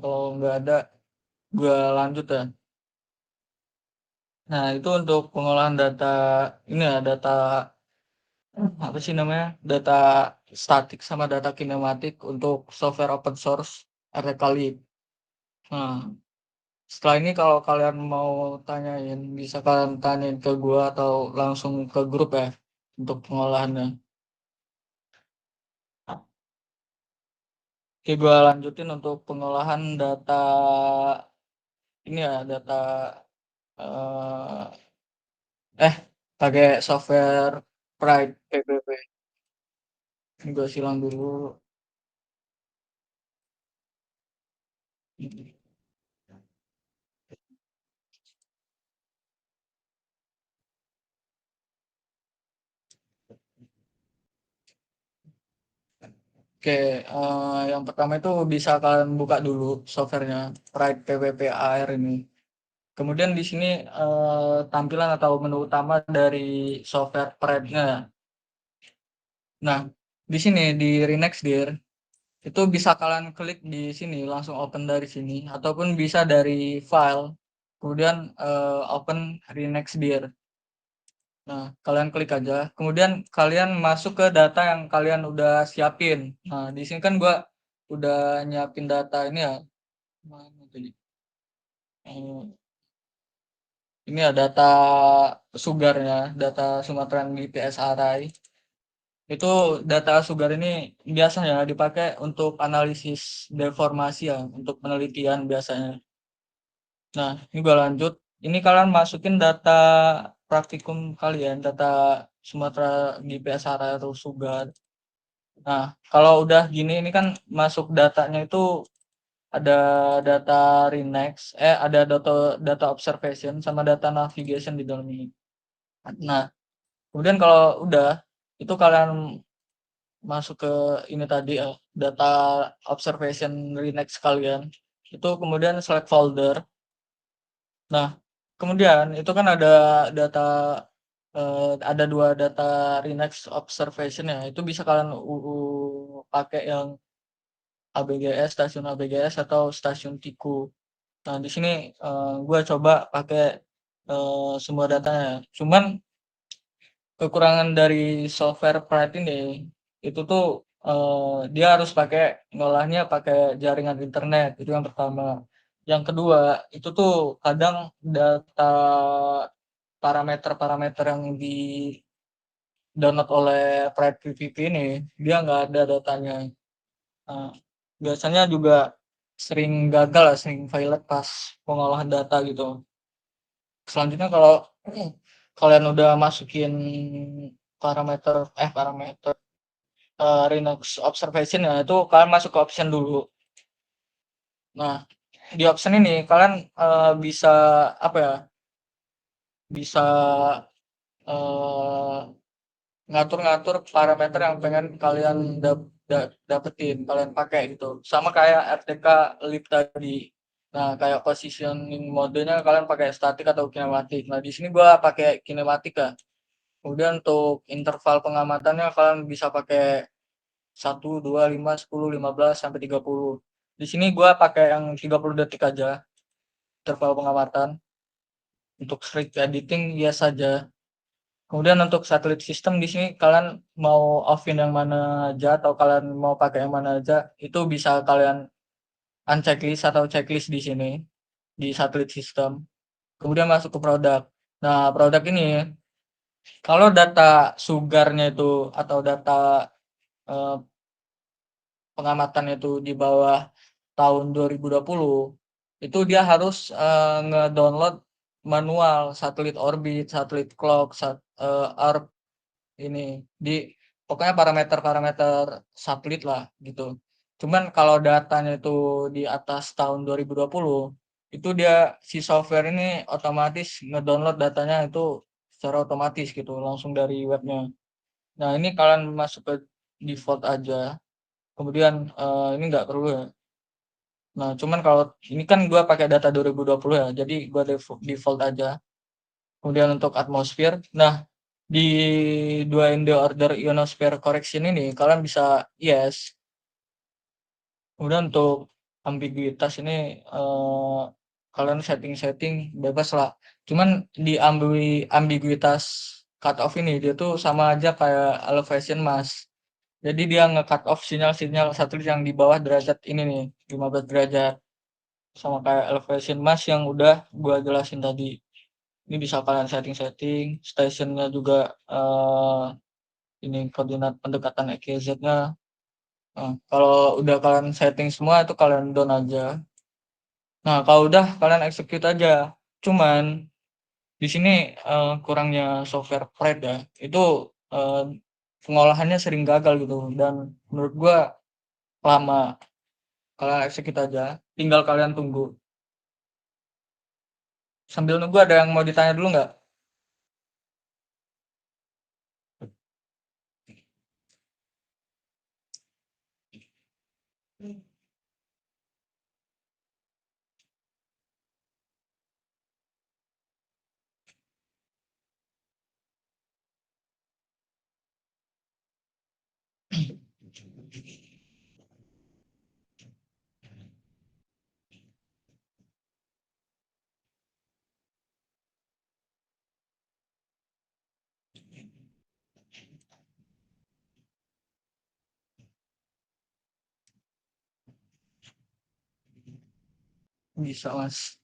Kalau nggak ada, gue lanjut ya. Nah, itu untuk pengolahan data ini ya, data apa sih namanya? Data statik sama data kinematik untuk software open source Artecalib. Nah, setelah ini kalau kalian mau tanyain, bisa kalian tanyain ke gua atau langsung ke grup ya untuk pengolahannya. Oke, gua lanjutin untuk pengolahan data ini ya, data eh pakai software Pride PBB. Ini gua silang dulu. Oke, yang pertama itu bisa kalian buka dulu softwarenya Pride PWP AR ini. Kemudian di sini tampilan atau menu utama dari software Pride-nya. Nah, di sini di Renexdir itu bisa kalian klik di sini langsung open dari sini ataupun bisa dari file kemudian open Renexdir. Nah, kalian klik aja. Kemudian kalian masuk ke data yang kalian udah siapin. Nah, di sini kan gua udah nyiapin data ini ya. Mana tadi? Ini ya data sugarnya, data Sumatera BPS Arai. Itu data sugar ini biasanya dipakai untuk analisis deformasi ya, untuk penelitian biasanya. Nah, ini gua lanjut. Ini kalian masukin data praktikum kalian, data Sumatera BPS Arai atau sugar. Nah, kalau udah gini ini kan masuk datanya itu ada data Renex, ada data observation sama data navigation di dalam ini. Nah, kemudian kalau udah itu kalian masuk ke ini tadi ya, data observation Renex kalian. Itu kemudian select folder. Nah, kemudian itu kan ada data ada dua data Renex observation ya. Itu bisa kalian pakai yang ABGS, stasiun ABGS atau stasiun Tiku. Nah, di sini gue coba pakai semua datanya. Cuman kekurangan dari software Pride ini itu tuh dia harus pakai ngolahnya pakai jaringan internet, itu yang pertama. Yang kedua, itu tuh kadang data parameter-parameter yang di download oleh Pride PVP ini dia nggak ada datanya. Nah, biasanya juga sering gagal lah, sering violet pas pengolahan data gitu. Selanjutnya kalau kalian udah masukin parameter Linux observation ya, itu kalian masuk ke option dulu. Nah, di option ini kalian bisa apa ya? Bisa eh, ngatur-ngatur parameter yang pengen kalian dapetin, kalian pakai gitu. Sama kayak RTK lib tadi. Nah, kayak positioning modenya kalian pakai statik atau kinematik. Nah, di sini gua pakai kinematik ya. Kemudian untuk interval pengamatannya kalian bisa pakai 1, 2, 5, 10, 15 sampai 30. Di sini gua pakai yang 30 detik aja interval pengamatan. Untuk streak editing biasa aja. Kemudian untuk satelit system di sini kalian mau offin yang mana aja atau kalian mau pakai yang mana aja itu bisa kalian unchecklist atau checklist di sini di satelit system. Kemudian masuk ke produk. Nah, produk ini kalau data sugarnya itu atau data eh, pengamatan itu di bawah tahun 2020 itu dia harus ngedownload manual satelit orbit, satelit clock, orb ini di pokoknya parameter-parameter satelit lah gitu. Cuman kalau datanya itu di atas tahun 2020 itu dia si software ini otomatis ngedownload datanya itu secara otomatis gitu langsung dari webnya. Nah, ini kalian masuk ke default aja. Kemudian ini nggak perlu ya. Nah, cuman kalau ini kan gua pakai data 2020 ya, jadi gua default aja. Kemudian untuk atmosfer, nah di dua in the order ionosphere correction ini kalian bisa yes. Kemudian untuk ambiguitas ini kalian setting bebas lah. Cuman di ambiguitas cut off ini dia tuh sama aja kayak elevation mask. Jadi dia nge-cut off sinyal-sinyal satelit yang di bawah derajat ini nih, 15 derajat. Sama kayak elevation mask yang udah gua jelasin tadi. Ini bisa kalian setting, stationnya juga ini koordinat pendekatan EKZ-nya. Nah, kalau udah kalian setting semua itu kalian down aja. Nah, kalau udah kalian execute aja. Cuman di sini kurangnya software Pride ya. Itu pengolahannya sering gagal gitu dan menurut gua lama. Kalian execute aja, tinggal kalian tunggu. Sambil nunggu ada yang mau ditanya dulu nggak? Bisa, Mas.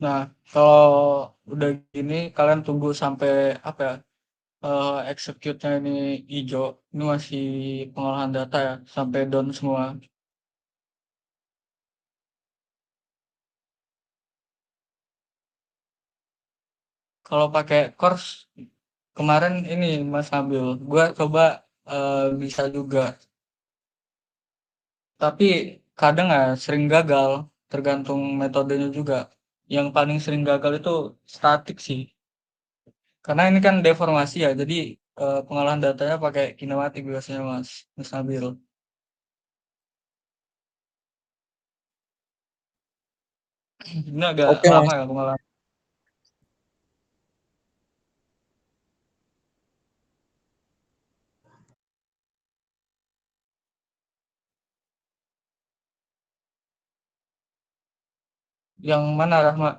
Nah, kalau udah gini kalian tunggu sampai apa ya? Execute-nya ini hijau. Ini masih pengolahan data ya, sampai down semua. Kalau pakai course kemarin ini Mas Nabil, gua coba bisa juga. Tapi kadang ya sering gagal, tergantung metodenya juga. Yang paling sering gagal itu statik sih. Karena ini kan deformasi ya, jadi pengolahan datanya pakai kinematik biasanya Mas Nabil. Ini agak Oke, lama Mas. ya pengolahan. Yang mana Rahma?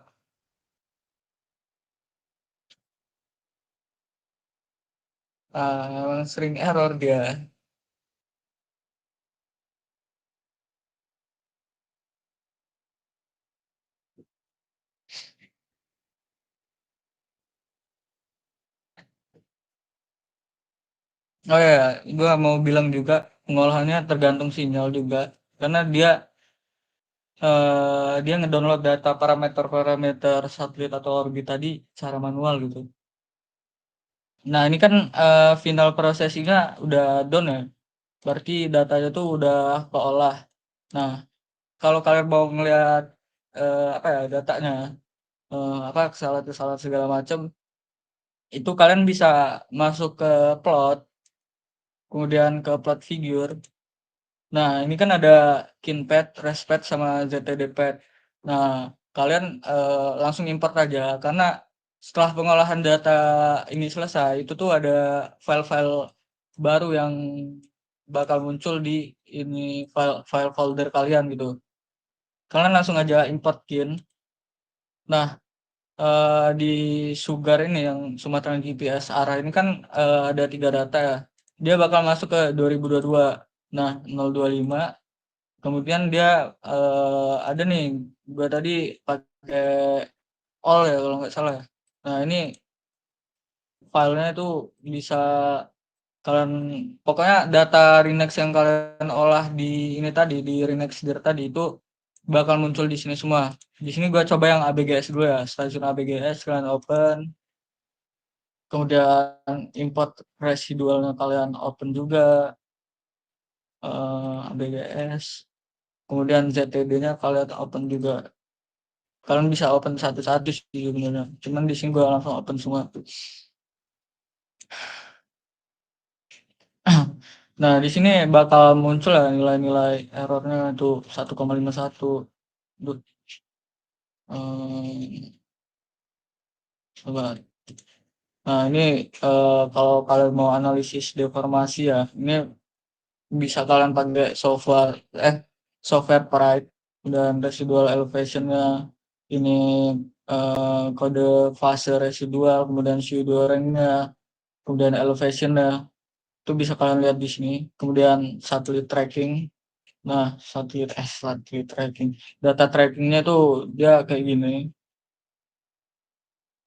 Emang sering error dia. Oh ya, gua mau bilang juga pengolahannya tergantung sinyal juga. Karena dia ngedownload data parameter-parameter satelit atau orbit tadi secara manual gitu. Nah, ini kan final processing-nya udah done ya. Berarti datanya tuh udah keolah. Nah, kalau kalian mau ngelihat apa ya datanya, apa kesalahan-kesalahan segala macam, itu kalian bisa masuk ke plot, kemudian ke plot figure. Nah, ini kan ada kinpad, respad, sama ztdpad. Nah, kalian langsung import aja karena setelah pengolahan data ini selesai, itu tuh ada file-file baru yang bakal muncul di ini file folder kalian gitu. Kalian langsung aja import kin. Nah, di Sugar ini yang Sumatera GPS arah ini kan ada 3 data ya. Dia bakal masuk ke 2022. Nah, 025. Kemudian dia ada nih gua tadi pakai all ya kalau nggak salah ya. Nah ini filenya itu bisa kalian pokoknya data Renex yang kalian olah di ini tadi di Renexdir tadi itu bakal muncul di sini semua. Di sini gua coba yang ABGS dulu ya, stasiun ABGS kalian open, kemudian import residualnya kalian open juga ABGS, kemudian ZTD-nya kalian open juga. Kalian bisa open satu-satu sih sebenarnya. Cuman di sini gua langsung open semua. Nah, di sini bakal muncul ya nilai-nilai errornya tuh 1,51. Duh, coba. Nah, ini kalau kalian mau analisis deformasi ya, ini bisa kalian pakai software Pride dan residual elevation-nya. Ini kode fase residual, kemudian pseudo rank-nya, kemudian elevation-nya. Itu bisa kalian lihat di sini. Kemudian satelit tracking. Nah, satelit tracking. Data trackingnya tuh dia kayak gini.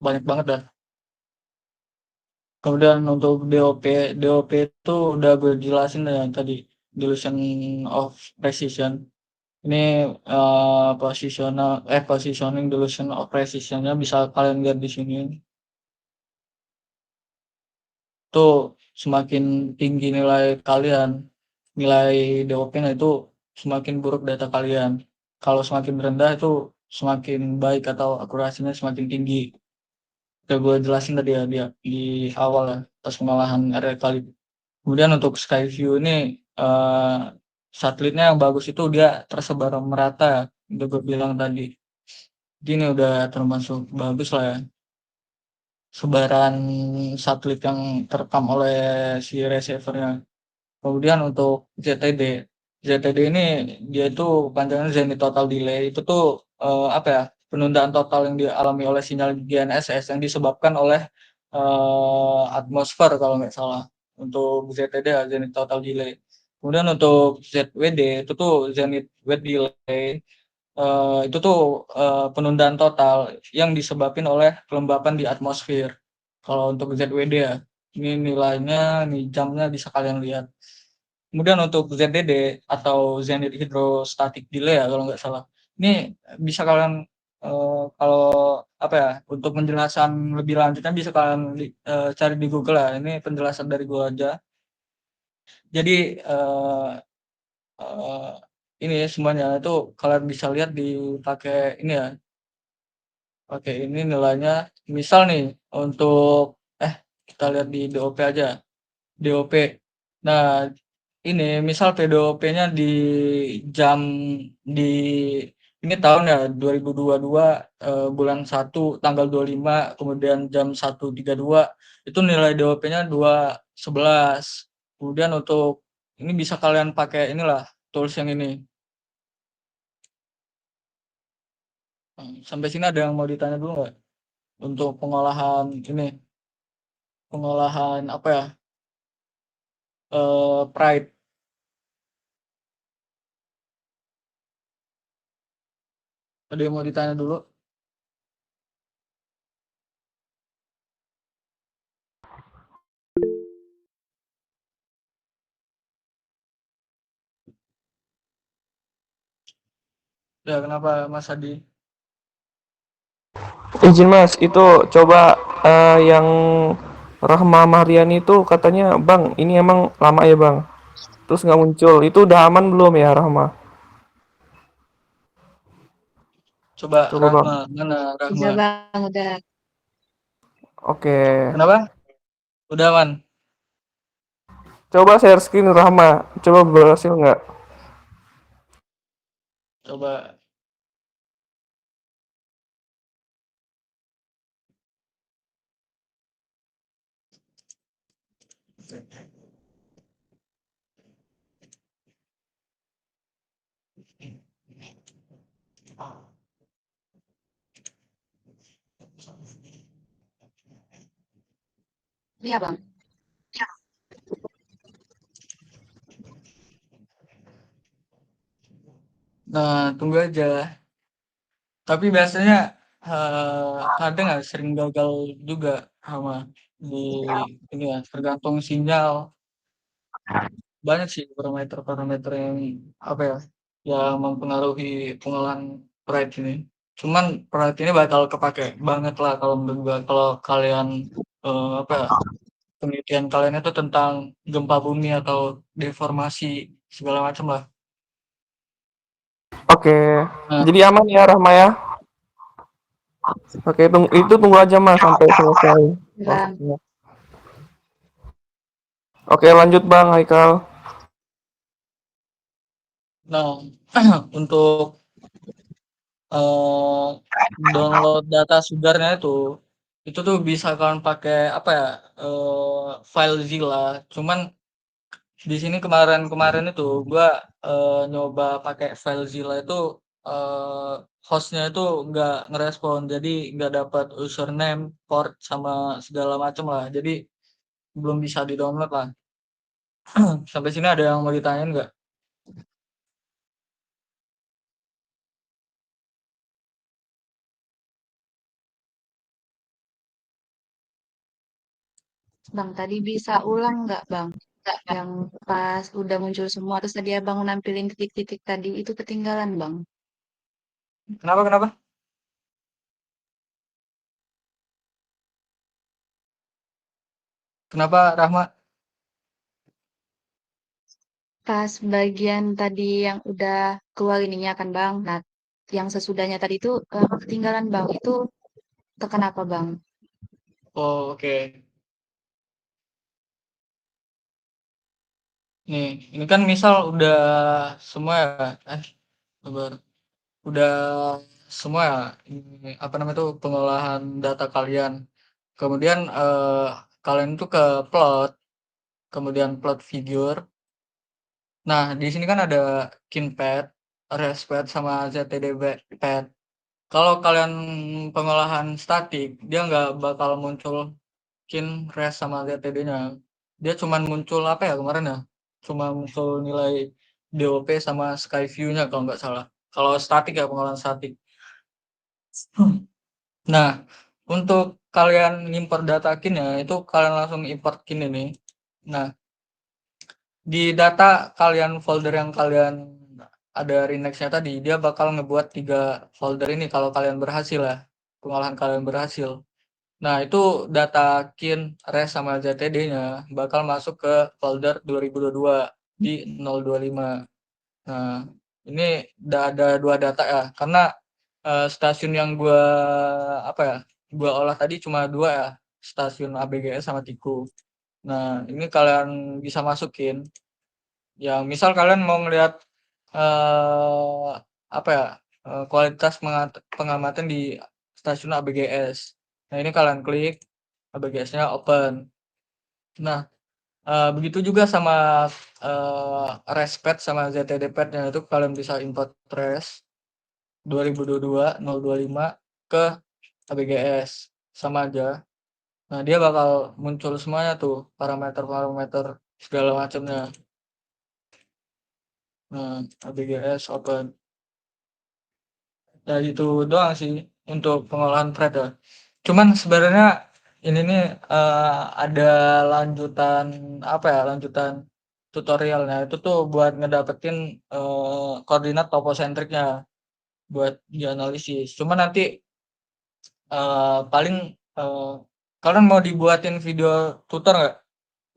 Banyak banget dah. Kemudian untuk DOP itu udah gue jelasin ya tadi. Delusion of precision. Ini positioning delusion of precisionnya bisa kalian lihat di sini. Tuh semakin tinggi nilai kalian, nilai DOP-nya itu semakin buruk data kalian. Kalau semakin rendah itu semakin baik atau akurasinya semakin tinggi. Udah gue jelasin tadi ya dia di awal ya, pas pengolahan area kali. Kemudian untuk sky view ini satelitnya yang bagus itu dia tersebar merata ya, udah gue bilang tadi. Jadi ini udah termasuk bagus lah ya. Sebaran satelit yang terekam oleh si receiver-nya. Kemudian untuk ZTD ini dia itu panjangnya Zenith Total Delay itu tuh apa ya penundaan total yang dialami oleh sinyal GNSS yang disebabkan oleh atmosfer kalau nggak salah untuk ZTD ya Zenith Total Delay. Kemudian untuk ZWD itu tuh Zenith Wait Delay itu tuh penundaan total yang disebabkan oleh kelembapan di atmosfer. Kalau untuk ZWD ya, ini nilainya, nih jamnya bisa kalian lihat. Kemudian untuk ZDD atau Zenith Hydrostatic Delay ya kalau nggak salah. Ini bisa kalian kalau apa ya untuk penjelasan lebih lanjutnya bisa kalian cari di Google ya. Ini penjelasan dari gua aja. Jadi eh, ini semuanya itu kalian bisa lihat dipakai ini ya. Pakai ini nilainya. Misal nih untuk kita lihat di DOP aja. DOP. Nah, ini misal PDOP-nya di jam di ini tahun ya 2022 bulan 1 tanggal 25 kemudian jam 1.32 itu nilai DOP-nya 211. Kemudian untuk ini bisa kalian pakai inilah tools yang ini. Sampai sini ada yang mau ditanya dulu nggak? Untuk pengolahan ini, pengolahan apa ya? Pride. Ada yang mau ditanya dulu? Ya, kenapa Mas Adi? Izin Mas, itu coba yang Rahma Mariani itu katanya Bang, ini emang lama ya Bang? Terus nggak muncul, itu udah aman belum ya Rahma? Coba Coba Bang. Rahma, mana Rahma? Udah bang, udah. Oke. Kenapa? Udah man. Coba share screen Rahma, coba berhasil nggak? Coba. Iya bang. Nah, tunggu aja. Tapi biasanya kadang nggak sering gagal juga sama di ini ya, tergantung sinyal. Banyak sih parameter-parameter yang apa ya, yang mempengaruhi pengolahan pride ini. Cuman pride ini bakal kepake banget lah kalau menurut gua kalau kalian apa ya, penelitian kalian itu tentang gempa bumi atau deformasi segala macam lah. Oke, Nah, jadi aman ya Rahma ya. Oke, tunggu aja Mas sampai selesai Bang. prosesnya. Oke, lanjut Bang Haikal. nah untuk eh, download data sugarnya itu tuh bisa kalian pakai apa ya, FileZilla. Cuman di sini kemarin itu gua nyoba pakai FileZilla itu, eh, hostnya itu nggak ngerespon, jadi nggak dapat username, port sama segala macam lah. Jadi belum bisa di download lah. Sampai sini ada yang mau ditanyain nggak? Bang, tadi bisa ulang nggak, Bang? Yang pas udah muncul semua, terus tadi Abang nampilin titik-titik tadi, itu ketinggalan, Bang. Kenapa? Kenapa Rahma? Pas bagian tadi yang udah keluar ininya kan, Bang. Nah, yang sesudahnya tadi itu ketinggalan, Bang. Itu tekan apa, Bang? Oh, oke. Nih, ini kan misal udah semua ya, sabar. Udah semua ya, ini apa namanya tuh pengolahan data kalian. Kemudian kalian tuh ke plot, kemudian plot figure. Nah, di sini kan ada kinpad, respad sama ztdpad. Kalau kalian pengolahan statik, dia nggak bakal muncul kin, res sama ztd-nya. Dia cuman muncul apa ya kemarin ya? Cuma muncul nilai DOP sama sky view-nya kalau nggak salah. Kalau statik ya pengolahan statik. Nah, untuk kalian import data kin ya, itu kalian langsung import kin ini. Nah, di data kalian folder yang kalian ada Rindexnya tadi, dia bakal ngebuat 3 folder ini kalau kalian berhasil ya. Pengolahan kalian berhasil. Nah, itu data kin, res sama ztd-nya bakal masuk ke folder 2022 di 025. Nah, ini udah ada 2 data ya, karena stasiun yang gua apa ya, gua olah tadi cuma 2 ya, stasiun ABGS sama Tiku. Nah, ini kalian bisa masukin yang misal kalian mau ngelihat eh apa ya, kualitas pengamatan di stasiun ABGS. Nah, ini kalian klik ABGS-nya open. Nah, begitu juga sama resped sama ztdpad-nya itu kalian bisa import res 2022 025 ke ABGS sama aja. Nah, dia bakal muncul semuanya tuh parameter-parameter segala macamnya. Nah, ABGS open. Ya itu doang sih untuk pengolahan thread ya. Cuman sebenarnya ini nih ada lanjutan apa ya, lanjutan tutorialnya itu tuh buat ngedapetin koordinat toposentriknya buat dianalisis. Cuman nanti paling eh, kalian mau dibuatin video tutor nggak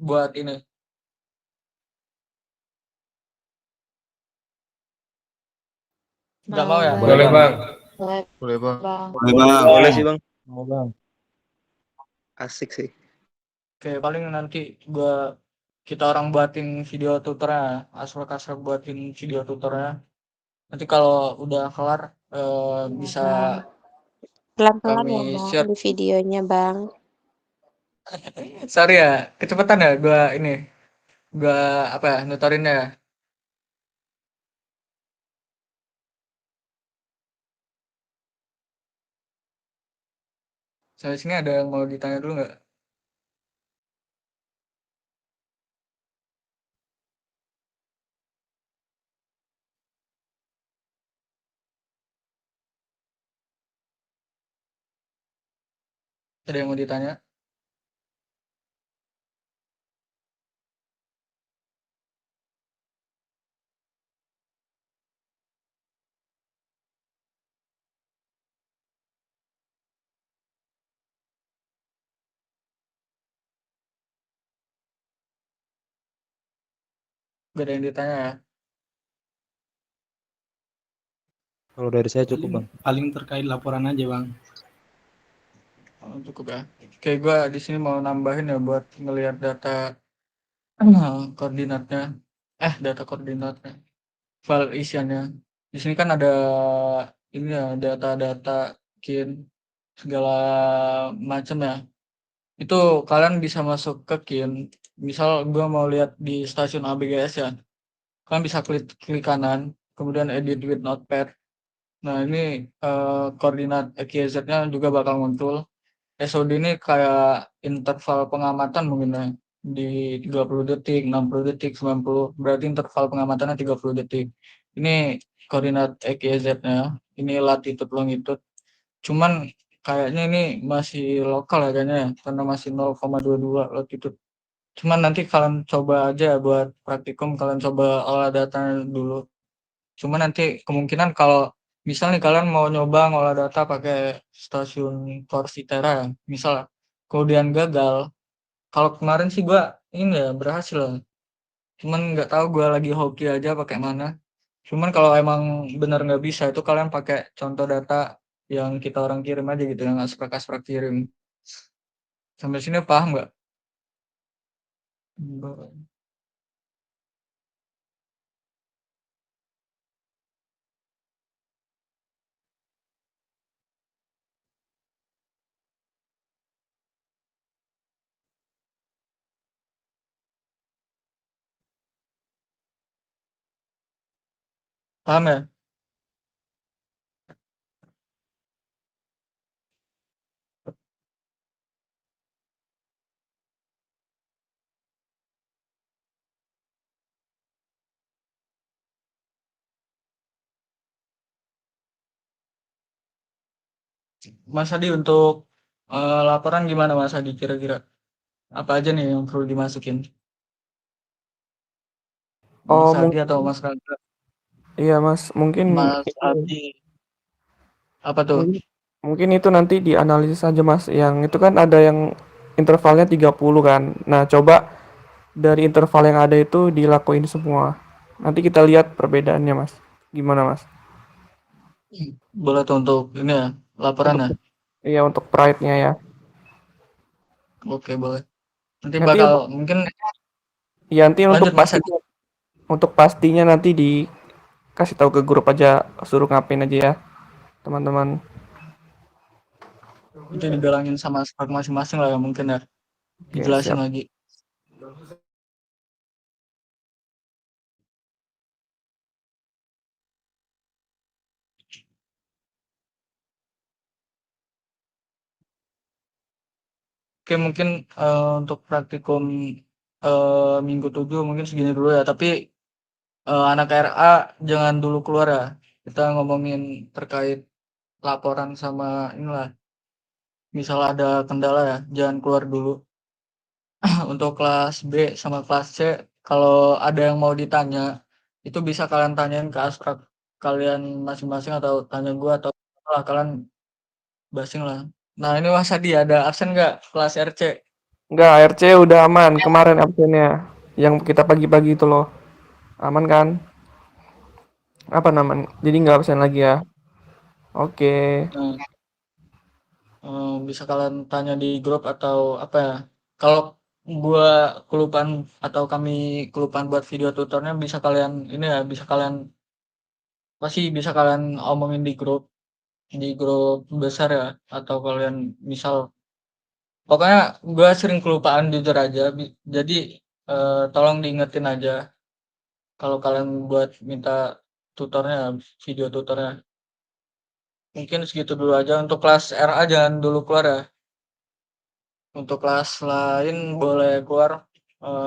buat ini? Nggak mau ya? Boleh, Boleh Bang. boleh, Boleh bang. Bang. Boleh bang. Boleh sih, Bang. Mau bang. Asik sih. Oke, paling nanti kita orang buatin video tutornya, asal-asal buatin video tutornya. Nanti kalau udah kelar bisa Pelan-pelan kami ya Bang share. di videonya Bang. Sorry ya, kecepatan ya gua apa ya, nutorinnya ya. Sampai sini ada yang mau ditanya dulu nggak? Ada yang mau ditanya? Gak ada yang ditanya ya? Kalau dari saya cukup, Bang. Paling terkait laporan aja, Bang. Oh, cukup ya. Oke, gue di sini mau nambahin ya buat ngelihat data koordinatnya. Data koordinatnya. File isiannya. Di sini kan ada ini ya, data-data kin segala macam ya. Itu kalian bisa masuk ke kin. Misal gue mau lihat di stasiun ABGS ya. Kalian bisa klik kanan, kemudian edit with notepad. Nah, ini koordinat EQZ-nya juga bakal muncul. SOD ini kayak interval pengamatan mungkin ya. Di 30 detik, 60 detik, 90. Berarti interval pengamatannya 30 detik. Ini koordinat EQZ-nya. Ini latitude longitude. Cuman kayaknya ini masih lokal ya kayaknya ya, karena masih 0,22 latitude. Cuman nanti kalian coba aja buat praktikum, kalian coba olah data dulu. Cuma nanti kemungkinan kalau misalnya kalian mau nyoba ngolah data pakai stasiun Korsitera, misal kemudian gagal. Kalau kemarin sih gua ini ya berhasil lah. Cuman nggak tahu gua lagi hoki aja pakai mana. Cuman kalau emang benar nggak bisa itu kalian pakai contoh data yang kita orang kirim aja gitu, yang asprak-asprak kirim. Sampai sini paham nggak? Paham ya? Mas Adi untuk laporan gimana Mas Adi kira-kira? Apa aja nih yang perlu dimasukin? Mas Oh, Adi atau mungkin Mas Raga? iya, Mas. Mungkin Mas itu Adi. Apa tuh? mungkin, mungkin itu nanti dianalisis aja, Mas. Yang itu kan ada yang intervalnya 30 kan. Nah, coba dari interval yang ada itu dilakuin semua. Nanti kita lihat perbedaannya, Mas. Gimana, Mas? Boleh tuh untuk ini ya, laporan Untuk ya? iya, untuk pride-nya ya. Oke, boleh. Nanti Nanti bakal untuk mungkin ya nanti lanjut Mas Adi. untuk pastinya nanti dikasih tahu ke grup aja, suruh ngapain aja ya, teman-teman. Itu dibilangin sama staff masing-masing lah ya mungkin ya. Oke, Dijelasin siap. lagi. Oke, mungkin untuk praktikum minggu 7 mungkin segini dulu ya. Tapi anak RA jangan dulu keluar ya. Kita ngomongin terkait laporan sama inilah. Misal ada kendala ya, jangan keluar dulu. Untuk kelas B sama kelas C, kalau ada yang mau ditanya, itu bisa kalian tanyain ke asprag kalian masing-masing atau tanya gua atau lah kalian basing lah. Nah ini Mas Adi ada absen nggak kelas RC? Enggak, RC udah aman kemarin absennya. Yang kita pagi-pagi itu loh. Aman kan? Apa namanya? Jadi nggak absen lagi ya. Oke. Nah, bisa kalian tanya di grup atau apa ya? Kalau gua kelupaan atau kami kelupaan buat video tutornya bisa kalian ini ya, bisa kalian pasti bisa kalian omongin di grup besar ya atau kalian misal pokoknya gue sering kelupaan jujur aja jadi tolong diingetin aja kalau kalian buat minta tutornya video tutornya mungkin segitu dulu aja untuk kelas RA jangan dulu keluar ya untuk kelas lain boleh keluar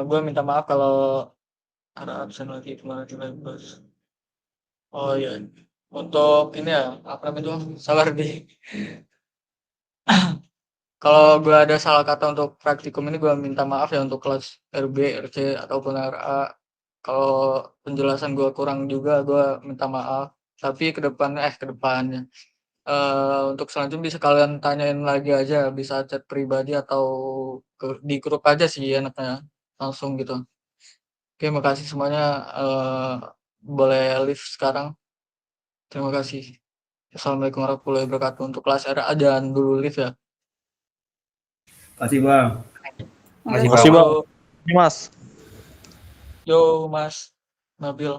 gue minta maaf kalau ada absen lagi kemarin juga bos. Oh iya untuk ini ya apa namanya itu sabar di Kalau gue ada salah kata untuk praktikum ini, gue minta maaf ya untuk kelas RB, RC, ataupun RA. Kalau penjelasan gue kurang juga, gue minta maaf. Tapi kedepannya, untuk selanjutnya bisa kalian tanyain lagi aja, bisa chat pribadi atau di grup aja sih enaknya, langsung gitu. Oke, makasih semuanya. Boleh live sekarang. Terima kasih. Assalamualaikum warahmatullahi wabarakatuh. Untuk kelas RA jangan dulu live ya. Kasih bang. Makasih, Bang. Ini Mas. Yo, Mas Nabil.